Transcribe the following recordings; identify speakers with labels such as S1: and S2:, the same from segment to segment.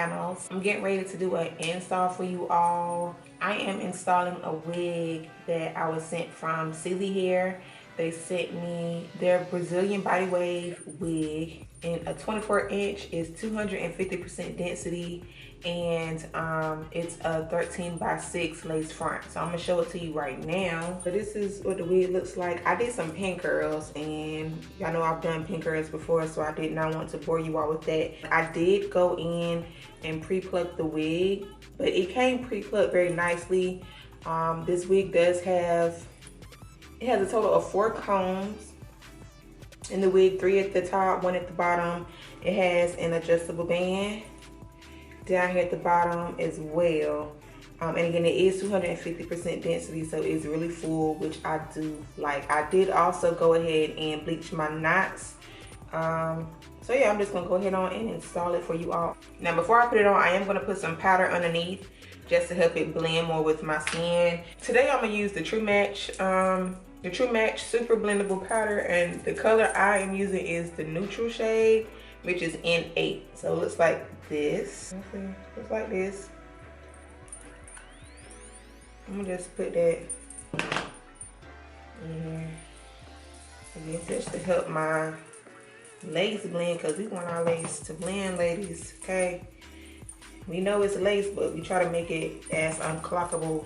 S1: channels. I'm getting ready to do an install for you all. I am installing a wig that I was sent from Celie Hair. They sent me their Brazilian body wave wig, and a 24-inch is 250% density, and it's a 13x6 lace front. So I'm gonna show it to you right now. So this is what the wig looks like. I did some pin curls, and y'all know I've done pin curls before, so I did not want to bore you all with that. I did go in and pre-pluck the wig, but it came pre-plucked very nicely. This wig does have, it has a total of 4 combs in the wig, 3 at the top, 1 at the bottom. It has an adjustable band down here at the bottom as well. And again, it is 250% density, so it's really full, which I do like. I did also go ahead and bleach my knots. So yeah, I'm just gonna go ahead on and install it for you all. Now, before I put it on, I am gonna put some powder underneath just to help it blend more with my skin. Today, I'm gonna use the True Match Super Blendable Powder, and the color I am using is the neutral shade, which is N8. So it looks like this. Looks like this. I'm gonna just put that in here. Again, just to help my lace blend, because we want our lace to blend, ladies, okay? We know it's lace, but we try to make it as unclockable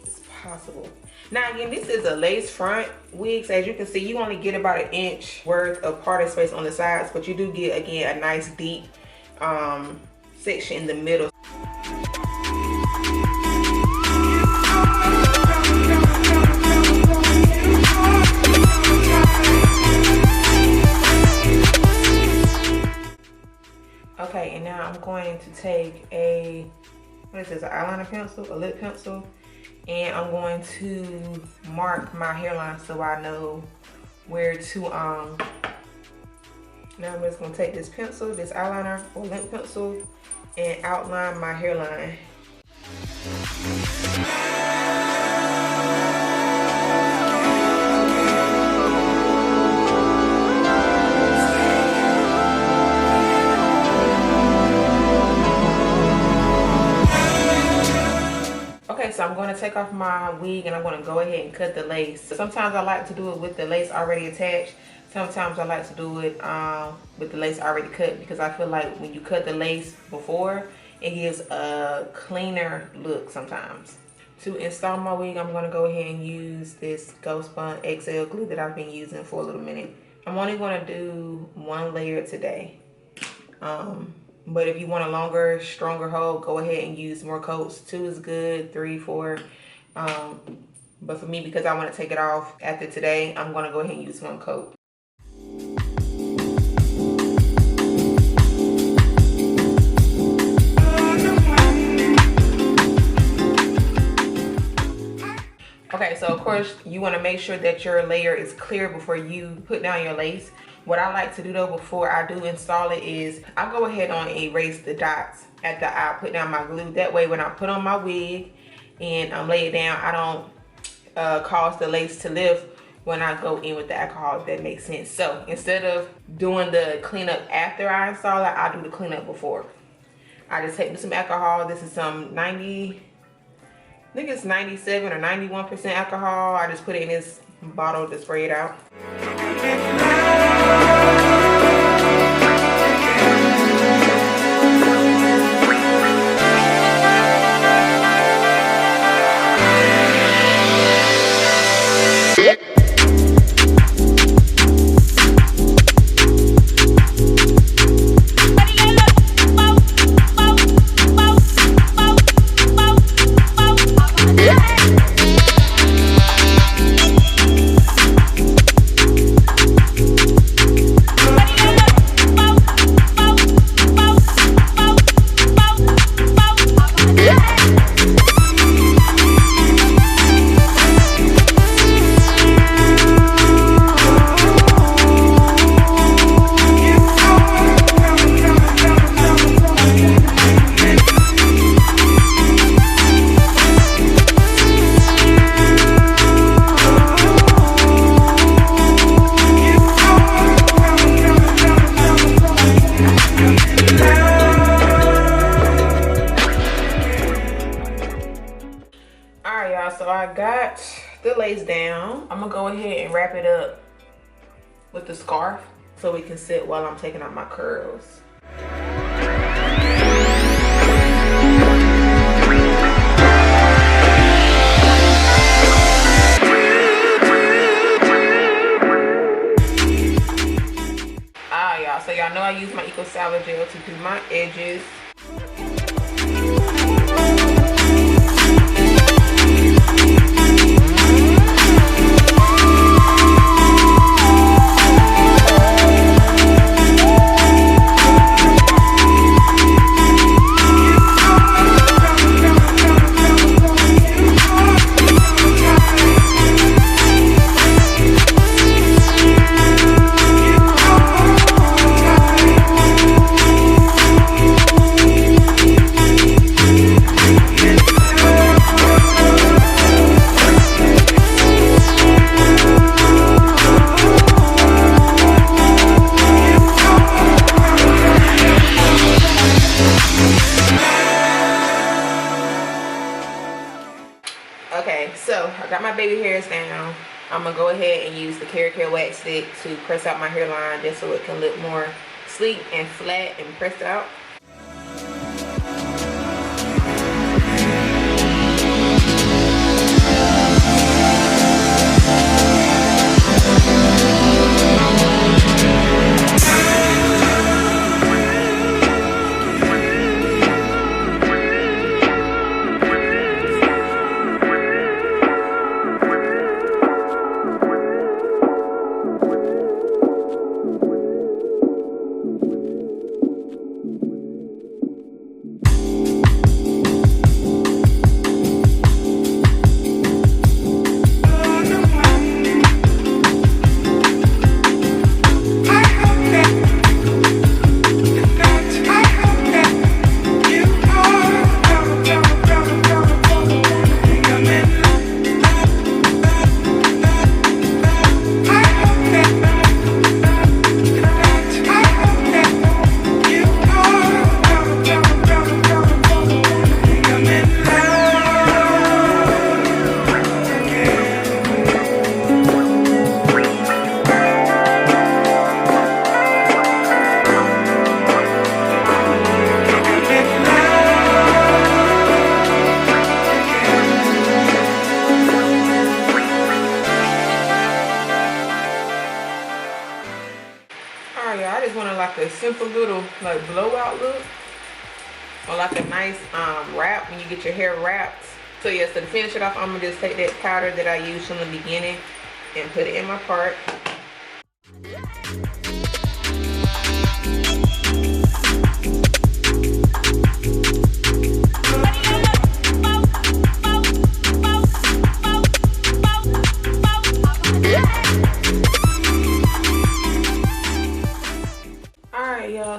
S1: as possible. Now again, this is a lace front wig, so as you can see, you only get about 1 inch worth of parting space on the sides, but you do get, again, a nice deep section in the middle. Okay, and now I'm going to take a, what is this, an eyeliner pencil, a lip pencil, and I'm going to mark my hairline so I know where to, now I'm just gonna take this pencil, this eyeliner or lip pencil, and outline my hairline. Okay, so I'm going to take off my wig and I'm going to go ahead and cut the lace. Sometimes I like to do it with the lace already attached. Sometimes I like to do it with the lace already cut, because I feel like when you cut the lace before, it gives a cleaner look sometimes. To install my wig, I'm going to go ahead and use this Ghost Bond XL glue that I've been using for a little minute. I'm only going to do 1 layer today. But if you want a longer, stronger hold, go ahead and use more coats. 2 is good, 3, 4. But for me, because I want to take it off after today, I'm going to go ahead and use 1 coat. Okay, so of course, you want to make sure that your layer is clear before you put down your lace. What I like to do though before I do install it is I go ahead on and erase the dots after I put down my glue. That way when I put on my wig and lay it down, I don't cause the lace to lift when I go in with the alcohol, if that makes sense. So instead of doing the cleanup after I install it, I do the cleanup before. I just take some alcohol. This is some 90, I think it's 97 or 91% alcohol. I just put it in this bottle to spray it out. I got the lace down. I'm gonna go ahead and wrap it up with the scarf so it can sit while I'm taking out my curls. Y'all, so y'all know I use my Eco Salvage gel to do my edges. Okay, so I got my baby hairs down. I'm gonna go ahead and use the Care wax stick to press out my hairline just so it can look more sleek and flat and pressed out. I just wanted like a simple little like blowout look, or like a nice wrap when you get your hair wrapped. So yes, to finish it off, I'm gonna just take that powder that I used from the beginning and put it in my part.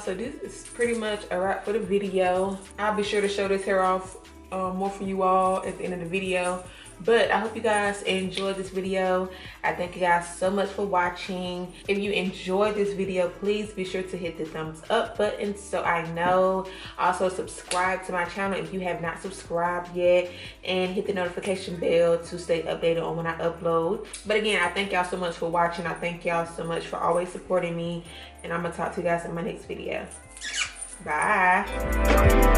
S1: So this is pretty much a wrap for the video. I'll be sure to show this hair off more for you all at the end of the video. But I hope you guys enjoyed this video. I thank you guys so much for watching. If you enjoyed this video, please be sure to hit the thumbs up button so I know. Also subscribe to my channel if you have not subscribed yet, and hit the notification bell to stay updated on when I upload. But again, I thank y'all so much for watching. I thank y'all so much for always supporting me, and I'm gonna talk to you guys in my next video. Bye.